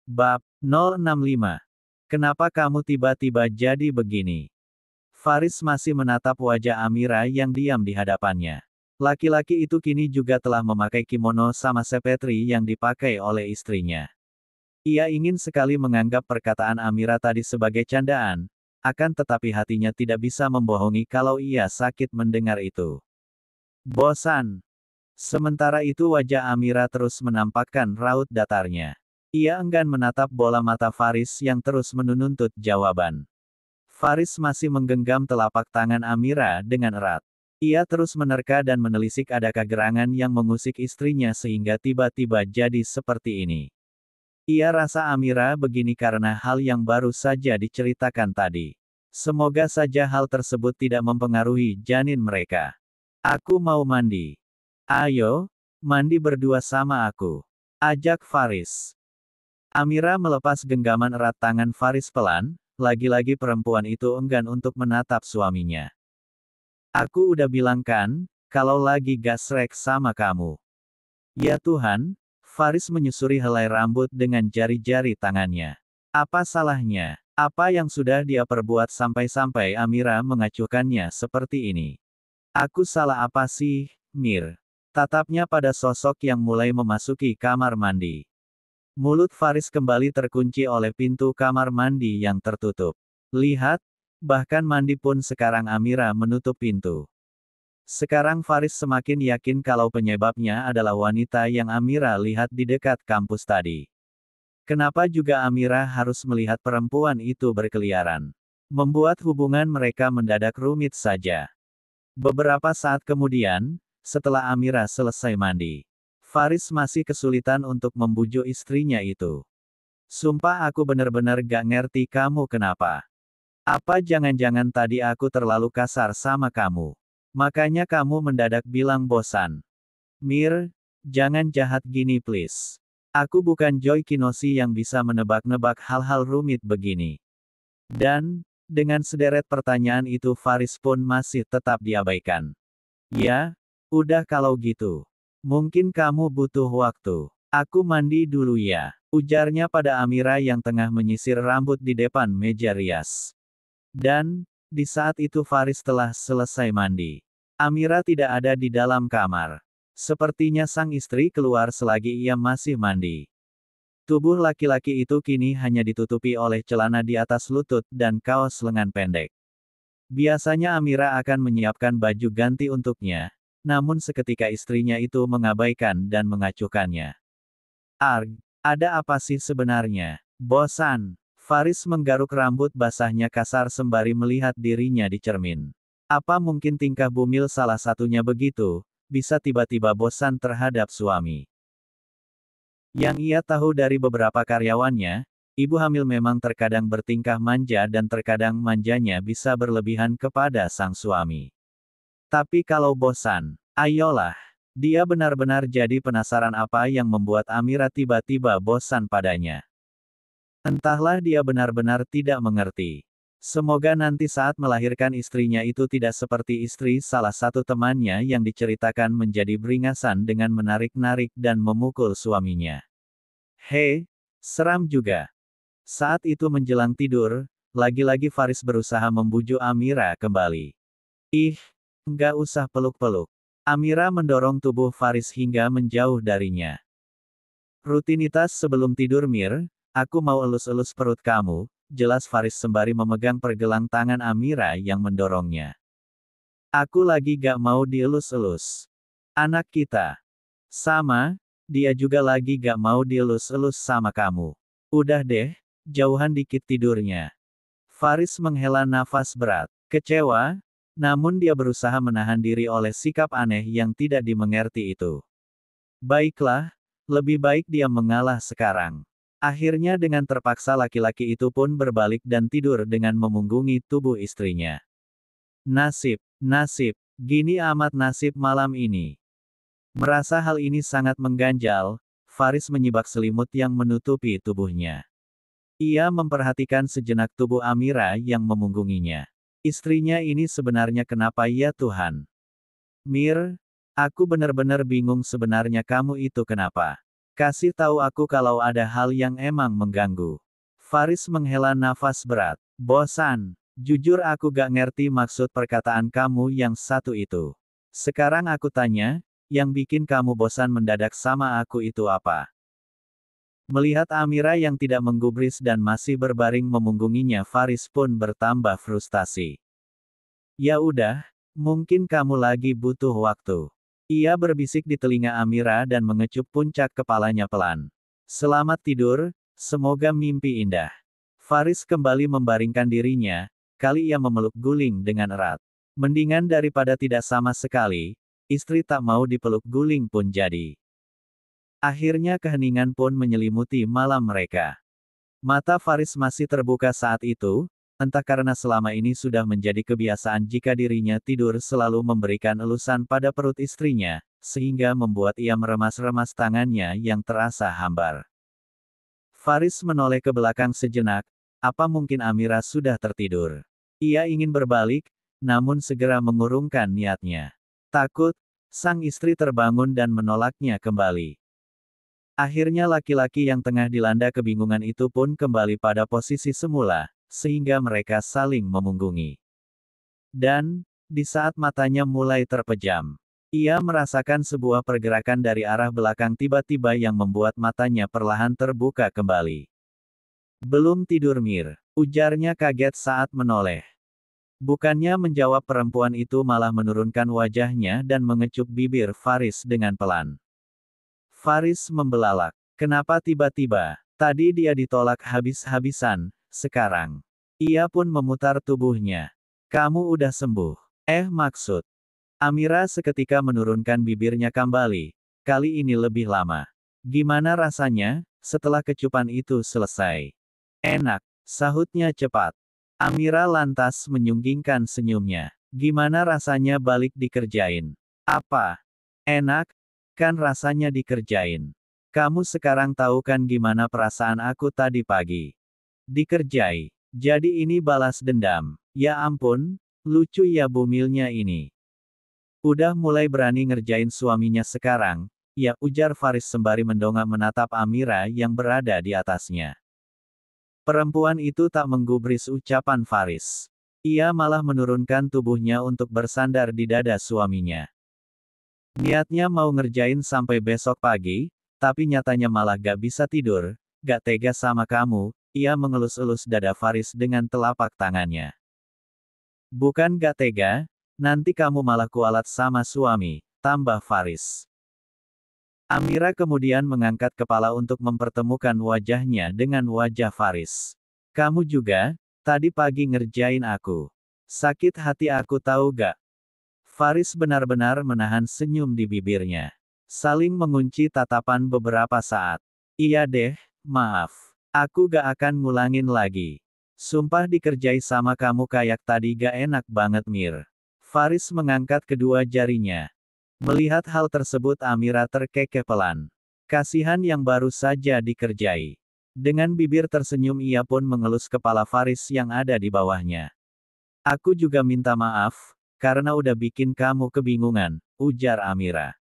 Bab 065. Kenapa kamu tiba-tiba jadi begini? Faris masih menatap wajah Amira yang diam di hadapannya. Laki-laki itu kini juga telah memakai kimono sama sepetri yang dipakai oleh istrinya. Ia ingin sekali menganggap perkataan Amira tadi sebagai candaan, akan tetapi hatinya tidak bisa membohongi kalau ia sakit mendengar itu. Bosan. Sementara itu wajah Amira terus menampakkan raut datarnya. Ia enggan menatap bola mata Faris yang terus menuntut jawaban. Faris masih menggenggam telapak tangan Amira dengan erat. Ia terus menerka dan menelisik adakah gerangan yang mengusik istrinya sehingga tiba-tiba jadi seperti ini. Ia rasa Amira begini karena hal yang baru saja diceritakan tadi. Semoga saja hal tersebut tidak mempengaruhi janin mereka. Aku mau mandi. Ayo, mandi berdua sama aku. Ajak Faris. Amira melepas genggaman erat tangan Faris pelan, lagi-lagi perempuan itu enggan untuk menatap suaminya. Aku udah bilang kan, kalau lagi gasrek sama kamu. Ya Tuhan, Faris menyusuri helai rambut dengan jari-jari tangannya. Apa salahnya? Apa yang sudah dia perbuat sampai-sampai Amira mengacuhkannya seperti ini? Aku salah apa sih, Mir? Tatapnya pada sosok yang mulai memasuki kamar mandi. Mulut Faris kembali terkunci oleh pintu kamar mandi yang tertutup. Lihat, bahkan mandi pun sekarang Amira menutup pintu. Sekarang Faris semakin yakin kalau penyebabnya adalah wanita yang Amira lihat di dekat kampus tadi. Kenapa juga Amira harus melihat perempuan itu berkeliaran? Membuat hubungan mereka mendadak rumit saja. Beberapa saat kemudian, setelah Amira selesai mandi, Faris masih kesulitan untuk membujuk istrinya itu. Sumpah aku benar-benar gak ngerti kamu kenapa. Apa jangan-jangan tadi aku terlalu kasar sama kamu? Makanya kamu mendadak bilang bosan. Mir, jangan jahat gini please. Aku bukan Joy Kinoshi yang bisa menebak-nebak hal-hal rumit begini. Dan, dengan sederet pertanyaan itu Faris pun masih tetap diabaikan. Ya, udah kalau gitu. Mungkin kamu butuh waktu. Aku mandi dulu ya, ujarnya pada Amira yang tengah menyisir rambut di depan meja rias. Dan, di saat itu Faris telah selesai mandi. Amira tidak ada di dalam kamar. Sepertinya sang istri keluar selagi ia masih mandi. Tubuh laki-laki itu kini hanya ditutupi oleh celana di atas lutut dan kaos lengan pendek. Biasanya Amira akan menyiapkan baju ganti untuknya, namun seketika istrinya itu mengabaikan dan mengacuhkannya. Arg, ada apa sih sebenarnya? Bosan. Faris menggaruk rambut basahnya kasar sembari melihat dirinya di cermin. Apa mungkin tingkah bumil salah satunya begitu, bisa tiba-tiba bosan terhadap suami? Yang ia tahu dari beberapa karyawannya, ibu hamil memang terkadang bertingkah manja dan terkadang manjanya bisa berlebihan kepada sang suami. Tapi kalau bosan, ayolah. Dia benar-benar jadi penasaran apa yang membuat Amira tiba-tiba bosan padanya. Entahlah dia benar-benar tidak mengerti. Semoga nanti saat melahirkan istrinya itu tidak seperti istri salah satu temannya yang diceritakan menjadi beringasan dengan menarik-narik dan memukul suaminya. Hei, seram juga. Saat itu menjelang tidur, lagi-lagi Faris berusaha membujuk Amira kembali. Ih, nggak usah peluk-peluk. Amira mendorong tubuh Faris hingga menjauh darinya. Rutinitas sebelum tidur Mir, aku mau elus-elus perut kamu, jelas Faris sembari memegang pergelang tangan Amira yang mendorongnya. Aku lagi gak mau dielus-elus. Anak kita. Sama, dia juga lagi gak mau dielus-elus sama kamu. Udah deh, jauhan dikit tidurnya. Faris menghela nafas berat. Kecewa, namun dia berusaha menahan diri oleh sikap aneh yang tidak dimengerti itu. Baiklah, lebih baik dia mengalah sekarang. Akhirnya dengan terpaksa laki-laki itu pun berbalik dan tidur dengan memunggungi tubuh istrinya. Nasib, nasib, gini amat nasib malam ini. Merasa hal ini sangat mengganjal, Faris menyibak selimut yang menutupi tubuhnya. Ia memperhatikan sejenak tubuh Amira yang memunggunginya. Istrinya ini sebenarnya kenapa ya Tuhan? Mir, aku benar-benar bingung sebenarnya kamu itu kenapa. Kasih tahu aku kalau ada hal yang emang mengganggu. Faris menghela nafas berat. Bosan. Jujur aku gak ngerti maksud perkataan kamu yang satu itu. Sekarang aku tanya, yang bikin kamu bosan mendadak sama aku itu apa? Melihat Amira yang tidak menggubris dan masih berbaring memunggunginya, Faris pun bertambah frustasi. Ya udah, mungkin kamu lagi butuh waktu. Ia berbisik di telinga Amira dan mengecup puncak kepalanya pelan. Selamat tidur, semoga mimpi indah. Faris kembali membaringkan dirinya, kali ia memeluk guling dengan erat. Mendingan daripada tidak sama sekali, istri tak mau dipeluk guling pun jadi. Akhirnya keheningan pun menyelimuti malam mereka. Mata Faris masih terbuka saat itu, entah karena selama ini sudah menjadi kebiasaan jika dirinya tidur selalu memberikan elusan pada perut istrinya, sehingga membuat ia meremas-remas tangannya yang terasa hambar. Faris menoleh ke belakang sejenak, apa mungkin Amira sudah tertidur? Ia ingin berbalik, namun segera mengurungkan niatnya. Takut, sang istri terbangun dan menolaknya kembali. Akhirnya laki-laki yang tengah dilanda kebingungan itu pun kembali pada posisi semula, sehingga mereka saling memunggungi. Dan, di saat matanya mulai terpejam, ia merasakan sebuah pergerakan dari arah belakang tiba-tiba yang membuat matanya perlahan terbuka kembali. Belum tidur Mir, ujarnya kaget saat menoleh. Bukannya menjawab, perempuan itu malah menurunkan wajahnya dan mengecup bibir Faris dengan pelan. Faris membelalak. Kenapa tiba-tiba? Tadi dia ditolak habis-habisan, sekarang. Ia pun memutar tubuhnya. Kamu udah sembuh. Maksud. Amira seketika menurunkan bibirnya kembali. Kali ini lebih lama. Gimana rasanya, setelah kecupan itu selesai? Enak, sahutnya cepat. Amira lantas menyunggingkan senyumnya. Gimana rasanya balik dikerjain? Apa? Enak? Kan rasanya dikerjain. Kamu sekarang tahu kan gimana perasaan aku tadi pagi? Dikerjai. Jadi ini balas dendam. Ya ampun, lucu ya bumilnya ini. Udah mulai berani ngerjain suaminya sekarang, ya, ujar Faris sembari mendongak menatap Amira yang berada di atasnya. Perempuan itu tak menggubris ucapan Faris. Ia malah menurunkan tubuhnya untuk bersandar di dada suaminya. Niatnya mau ngerjain sampai besok pagi, tapi nyatanya malah gak bisa tidur, gak tega sama kamu, ia mengelus-elus dada Faris dengan telapak tangannya. Bukan gak tega, nanti kamu malah kualat sama suami, tambah Faris. Amira kemudian mengangkat kepala untuk mempertemukan wajahnya dengan wajah Faris. Kamu juga, tadi pagi ngerjain aku. Sakit hati aku tahu gak? Faris benar-benar menahan senyum di bibirnya. Saling mengunci tatapan beberapa saat. Iya deh, maaf. Aku gak akan ngulangin lagi. Sumpah dikerjai sama kamu kayak tadi gak enak banget Mir. Faris mengangkat kedua jarinya. Melihat hal tersebut Amira terkekeh pelan. Kasihan yang baru saja dikerjai. Dengan bibir tersenyum ia pun mengelus kepala Faris yang ada di bawahnya. Aku juga minta maaf, karena udah bikin kamu kebingungan, ujar Amira.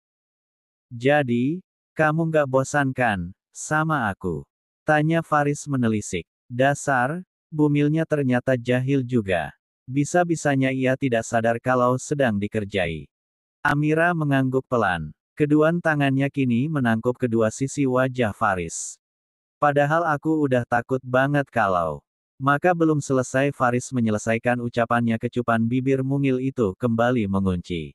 Jadi, kamu nggak bosan kan, sama aku? Tanya Faris menelisik. Dasar, bumilnya ternyata jahil juga. Bisa-bisanya ia tidak sadar kalau sedang dikerjai. Amira mengangguk pelan. Kedua tangannya kini menangkup kedua sisi wajah Faris. Padahal aku udah takut banget kalau. Maka belum selesai Faris menyelesaikan ucapannya kecupan bibir mungil itu kembali mengunci.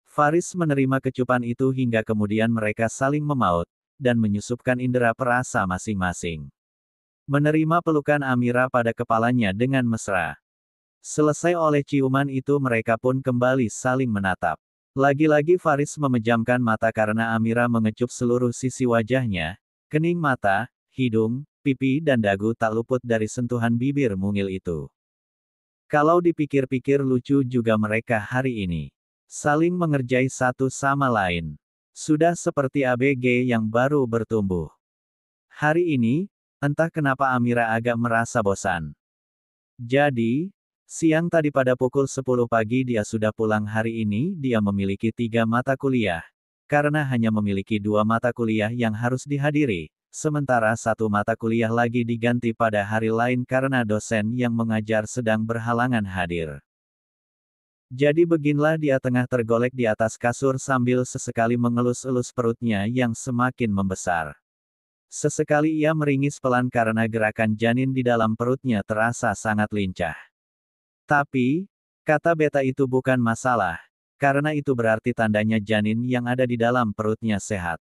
Faris menerima kecupan itu hingga kemudian mereka saling memaut, dan menyusupkan indera perasa masing-masing. Menerima pelukan Amira pada kepalanya dengan mesra. Selesai oleh ciuman itu mereka pun kembali saling menatap. Lagi-lagi Faris memejamkan mata karena Amira mengecup seluruh sisi wajahnya, kening mata, hidung, pipi dan dagu tak luput dari sentuhan bibir mungil itu. Kalau dipikir-pikir lucu juga mereka hari ini. Saling mengerjai satu sama lain. Sudah seperti ABG yang baru bertumbuh. Hari ini, entah kenapa Amira agak merasa bosan. Jadi, siang tadi pada pukul 10 pagi dia sudah pulang. Hari ini dia memiliki 3 mata kuliah. karena hanya memiliki 2 mata kuliah yang harus dihadiri, sementara 1 mata kuliah lagi diganti pada hari lain karena dosen yang mengajar sedang berhalangan hadir. Jadi beginilah dia tengah tergolek di atas kasur sambil sesekali mengelus-elus perutnya yang semakin membesar. Sesekali ia meringis pelan karena gerakan janin di dalam perutnya terasa sangat lincah. Tapi, kata Beta itu bukan masalah, karena itu berarti tandanya janin yang ada di dalam perutnya sehat.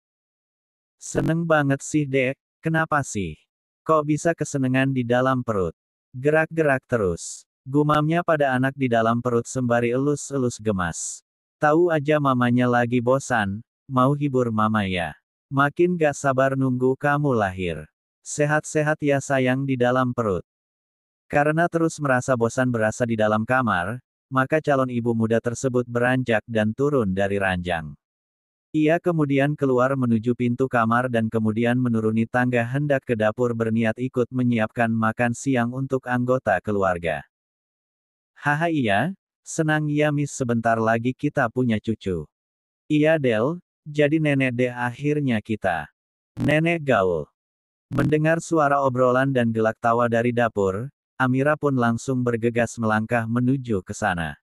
Seneng banget sih dek, kenapa sih? Kok bisa kesenengan di dalam perut? Gerak-gerak terus. Gumamnya pada anak di dalam perut sembari elus-elus gemas. Tahu aja mamanya lagi bosan, mau hibur mama ya. Makin gak sabar nunggu kamu lahir. Sehat-sehat ya sayang di dalam perut. Karena terus merasa bosan berasa di dalam kamar, maka calon ibu muda tersebut beranjak dan turun dari ranjang. Ia kemudian keluar menuju pintu kamar dan kemudian menuruni tangga hendak ke dapur berniat ikut menyiapkan makan siang untuk anggota keluarga. Haha iya, senang ya Miss sebentar lagi kita punya cucu. Iya Del, jadi nenek deh akhirnya kita. Nenek gaul. Mendengar suara obrolan dan gelak tawa dari dapur, Amira pun langsung bergegas melangkah menuju ke sana.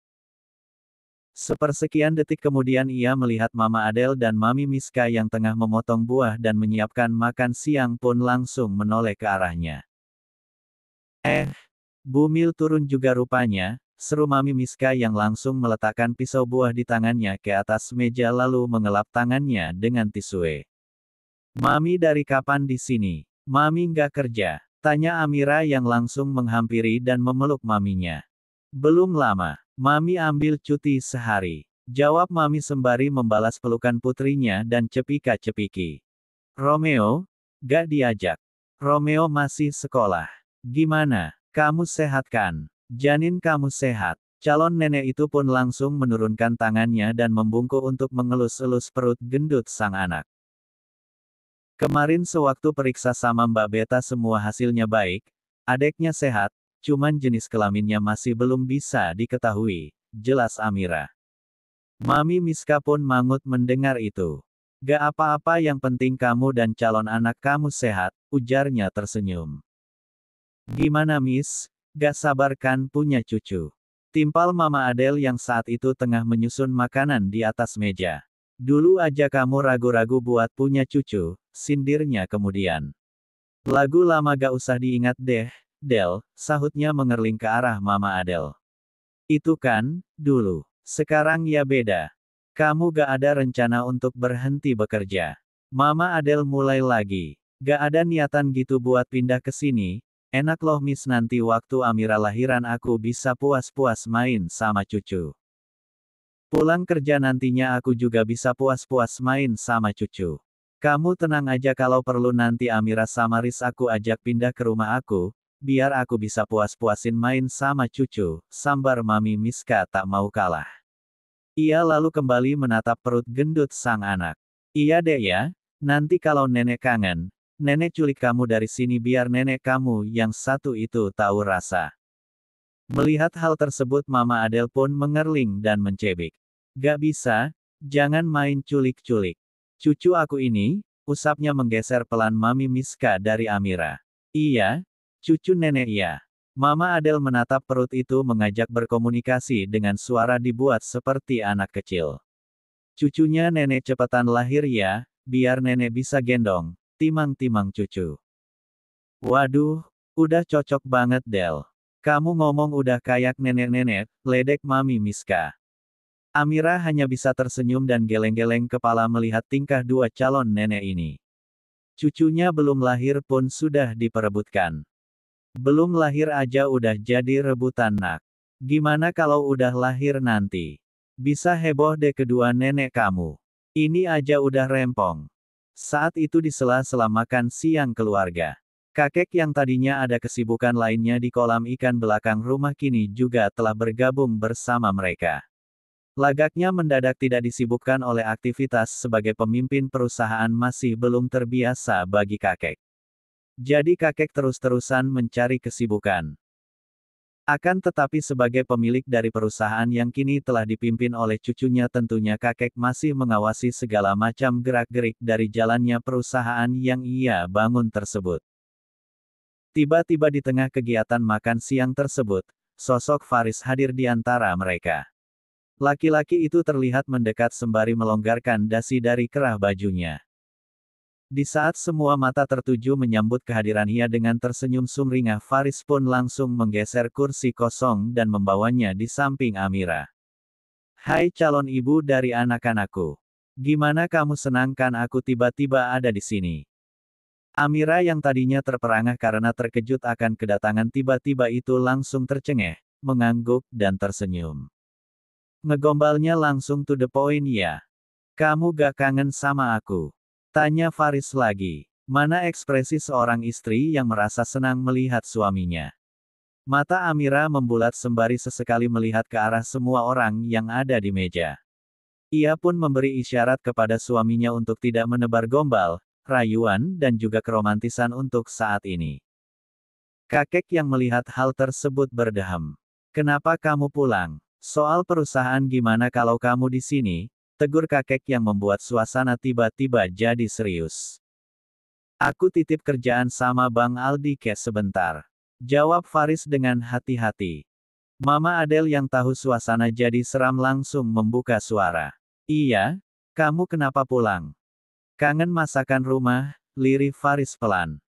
Sepersekian detik kemudian ia melihat Mama Adele dan Mami Miska yang tengah memotong buah dan menyiapkan makan siang pun langsung menoleh ke arahnya. Bu Mil turun juga rupanya, seru Mami Miska yang langsung meletakkan pisau buah di tangannya ke atas meja lalu mengelap tangannya dengan tisue. Mami dari kapan di sini? Mami nggak kerja? Tanya Amira yang langsung menghampiri dan memeluk maminya. Belum lama, Mami ambil cuti sehari. Jawab Mami sembari membalas pelukan putrinya dan cepika-cepiki. Romeo? Gak diajak. Romeo masih sekolah. Gimana? Kamu sehat kan? Janin kamu sehat. Calon nenek itu pun langsung menurunkan tangannya dan membungkuk untuk mengelus-elus perut gendut sang anak. Kemarin sewaktu periksa sama Mbak Beta semua hasilnya baik, adeknya sehat, cuman jenis kelaminnya masih belum bisa diketahui, jelas Amira. Mami Miska pun mangut mendengar itu. Gak apa-apa yang penting kamu dan calon anak kamu sehat, ujarnya tersenyum. Gimana Miss? Gak sabar kan punya cucu? Timpal Mama Adele yang saat itu tengah menyusun makanan di atas meja. Dulu aja kamu ragu-ragu buat punya cucu, sindirnya kemudian. Lagu lama gak usah diingat deh, Del, sahutnya mengerling ke arah Mama Adele. Itu kan, dulu. Sekarang ya beda. Kamu gak ada rencana untuk berhenti bekerja. Mama Adele mulai lagi. Gak ada niatan gitu buat pindah ke sini. Enak loh Miss nanti waktu Amira lahiran aku bisa puas-puas main sama cucu. Pulang kerja nantinya aku juga bisa puas-puas main sama cucu. Kamu tenang aja kalau perlu nanti Amira sama Riz aku ajak pindah ke rumah aku, biar aku bisa puas-puasin main sama cucu, sambar Mami Miska tak mau kalah. Ia lalu kembali menatap perut gendut sang anak. Iya deh ya, nanti kalau nenek kangen, nenek culik kamu dari sini biar nenek kamu yang satu itu tahu rasa. Melihat hal tersebut Mama Adele pun mengerling dan mencebik. Gak bisa, jangan main culik-culik. Cucu aku ini, usapnya menggeser pelan Mami Miska dari Amira. Iya, cucu nenek iya. Mama Adele menatap perut itu mengajak berkomunikasi dengan suara dibuat seperti anak kecil. Cucunya nenek cepetan lahir ya, biar nenek bisa gendong. Timang-timang cucu. Waduh, udah cocok banget Del. Kamu ngomong udah kayak nenek-nenek, ledek Mami Miska. Amira hanya bisa tersenyum dan geleng-geleng kepala melihat tingkah dua calon nenek ini. Cucunya belum lahir pun sudah diperebutkan. Belum lahir aja udah jadi rebutan nak. Gimana kalau udah lahir nanti? Bisa heboh deh kedua nenek kamu. Ini aja udah rempong. Saat itu di sela-sela makan siang keluarga. Kakek yang tadinya ada kesibukan lainnya di kolam ikan belakang rumah kini juga telah bergabung bersama mereka. Lagaknya mendadak tidak disibukkan oleh aktivitas sebagai pemimpin perusahaan masih belum terbiasa bagi kakek. Jadi kakek terus-terusan mencari kesibukan. Akan tetapi sebagai pemilik dari perusahaan yang kini telah dipimpin oleh cucunya tentunya kakek masih mengawasi segala macam gerak-gerik dari jalannya perusahaan yang ia bangun tersebut. Tiba-tiba di tengah kegiatan makan siang tersebut, sosok Faris hadir di antara mereka. Laki-laki itu terlihat mendekat sembari melonggarkan dasi dari kerah bajunya. Di saat semua mata tertuju menyambut kehadiran ia dengan tersenyum sumringah, Faris pun langsung menggeser kursi kosong dan membawanya di samping Amira. "Hai calon ibu dari anak-anakku. Gimana kamu, senang kan aku tiba-tiba ada di sini?" Amira yang tadinya terperangah karena terkejut akan kedatangan tiba-tiba itu langsung tercengeh, mengangguk, dan tersenyum. Ngegombalnya langsung to the point ya. "Kamu gak kangen sama aku?" tanya Faris lagi. Mana ekspresi seorang istri yang merasa senang melihat suaminya. Mata Amira membulat sembari sesekali melihat ke arah semua orang yang ada di meja. Ia pun memberi isyarat kepada suaminya untuk tidak menebar gombal, rayuan, dan juga keromantisan untuk saat ini. Kakek yang melihat hal tersebut berdeham. "Kenapa kamu pulang? Soal perusahaan gimana kalau kamu di sini?" tegur kakek yang membuat suasana tiba-tiba jadi serius. "Aku titip kerjaan sama Bang Aldi sebentar," jawab Faris dengan hati-hati. Mama Adele yang tahu suasana jadi seram langsung membuka suara. "Iya? Kamu kenapa pulang? Kangen masakan rumah?" lirih Faris pelan.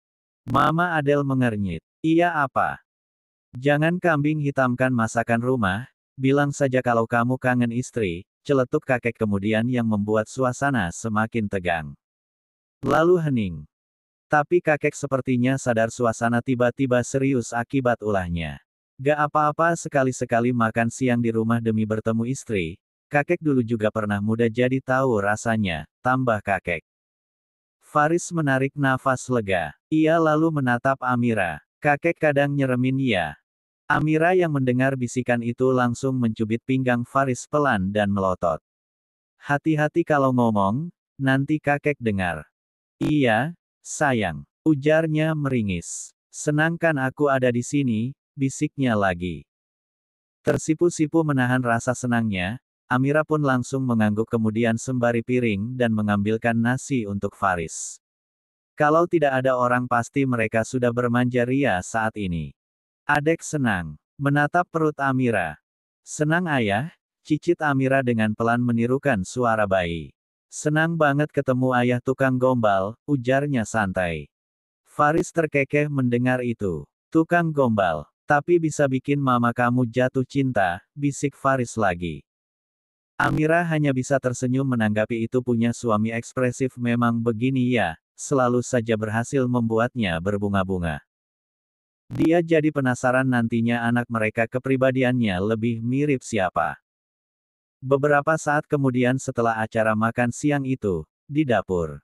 Mama Adele mengernyit. "Iya apa? Jangan kambing hitamkan masakan rumah, bilang saja kalau kamu kangen istri," celetuk kakek kemudian yang membuat suasana semakin tegang. Lalu hening. Tapi kakek sepertinya sadar suasana tiba-tiba serius akibat ulahnya. "Gak apa-apa, sekali-sekali makan siang di rumah demi bertemu istri. Kakek dulu juga pernah muda jadi tahu rasanya," tambah kakek. Faris menarik nafas lega. Ia lalu menatap Amira. "Kakek kadang nyeremin ya." Amira yang mendengar bisikan itu langsung mencubit pinggang Faris pelan dan melotot. "Hati-hati kalau ngomong, nanti kakek dengar." "Iya, sayang," ujarnya meringis. "Senang kan aku ada di sini," bisiknya lagi. Tersipu-sipu menahan rasa senangnya, Amira pun langsung mengangguk kemudian sembari piring dan mengambilkan nasi untuk Faris. Kalau tidak ada orang pasti mereka sudah bermanja ria saat ini. Adek senang menatap perut Amira. "Senang ayah," cicit Amira dengan pelan menirukan suara bayi. "Senang banget ketemu ayah tukang gombal," ujarnya santai. Faris terkekeh mendengar itu. "Tukang gombal, tapi bisa bikin mama kamu jatuh cinta," bisik Faris lagi. Amira hanya bisa tersenyum menanggapi itu, punya suami ekspresif memang begini ya, selalu saja berhasil membuatnya berbunga-bunga. Dia jadi penasaran nantinya anak mereka kepribadiannya lebih mirip siapa. Beberapa saat kemudian setelah acara makan siang itu, di dapur.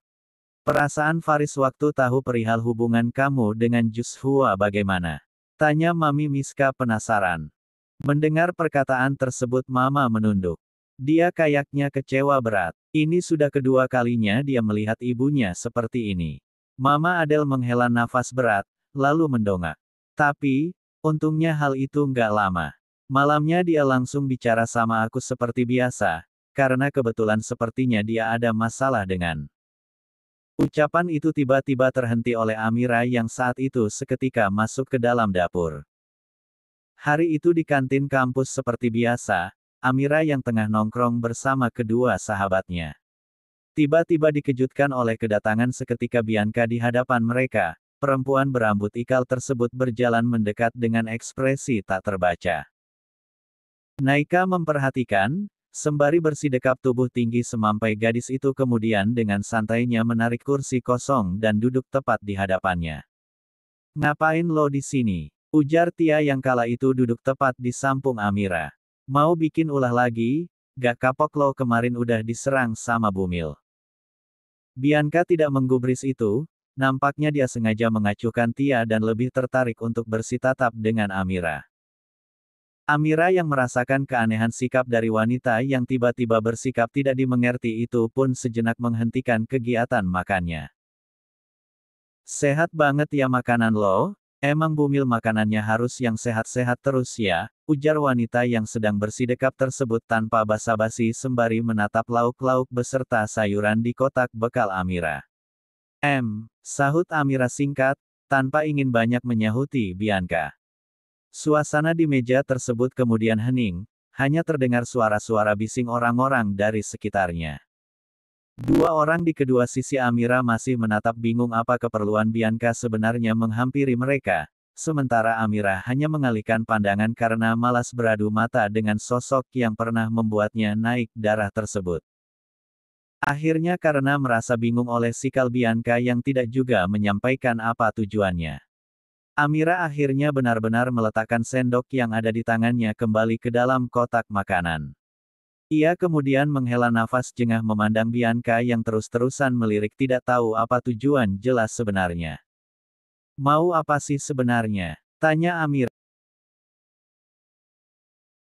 "Perasaan Faris waktu tahu perihal hubungan kamu dengan Joshua bagaimana?" tanya Mami Miska penasaran. Mendengar perkataan tersebut Mama menunduk. Dia kayaknya kecewa berat. Ini sudah kedua kalinya dia melihat ibunya seperti ini. Mama Adele menghela nafas berat, lalu mendongak. Tapi, untungnya hal itu nggak lama. Malamnya dia langsung bicara sama aku seperti biasa, karena kebetulan sepertinya dia ada masalah dengan. Ucapan itu tiba-tiba terhenti oleh Amira yang saat itu seketika masuk ke dalam dapur. Hari itu di kantin kampus seperti biasa, Amira yang tengah nongkrong bersama kedua sahabatnya. Tiba-tiba dikejutkan oleh kedatangan seketika Bianca di hadapan mereka. Perempuan berambut ikal tersebut berjalan mendekat dengan ekspresi tak terbaca. Naika memperhatikan, sembari bersidekap tubuh tinggi semampai gadis itu kemudian dengan santainya menarik kursi kosong dan duduk tepat di hadapannya. "Ngapain lo di sini?" ujar Tia yang kala itu duduk tepat di samping Amira. "Mau bikin ulah lagi? Gak kapok lo kemarin udah diserang sama Bumil." Bianca tidak menggubris itu, nampaknya dia sengaja mengacuhkan Tia dan lebih tertarik untuk bersitatap dengan Amira. Amira yang merasakan keanehan sikap dari wanita yang tiba-tiba bersikap tidak dimengerti itu pun sejenak menghentikan kegiatan makannya. "Sehat banget ya makanan lo?" Emang bumil makanannya harus yang sehat-sehat terus ya, ujar wanita yang sedang bersidekap tersebut tanpa basa-basi sembari menatap lauk-lauk beserta sayuran di kotak bekal Amira. Sahut Amira singkat, tanpa ingin banyak menyahuti Bianca. Suasana di meja tersebut kemudian hening, hanya terdengar suara-suara bising orang-orang dari sekitarnya. Dua orang di kedua sisi Amira masih menatap bingung apa keperluan Bianca sebenarnya menghampiri mereka, sementara Amira hanya mengalihkan pandangan karena malas beradu mata dengan sosok yang pernah membuatnya naik darah tersebut. Akhirnya karena merasa bingung oleh sikap Bianca yang tidak juga menyampaikan apa tujuannya. Amira akhirnya benar-benar meletakkan sendok yang ada di tangannya kembali ke dalam kotak makanan. Ia kemudian menghela nafas jengah memandang Bianca yang terus-terusan melirik tidak tahu apa tujuan jelas sebenarnya. Mau apa sih sebenarnya? Tanya Amira.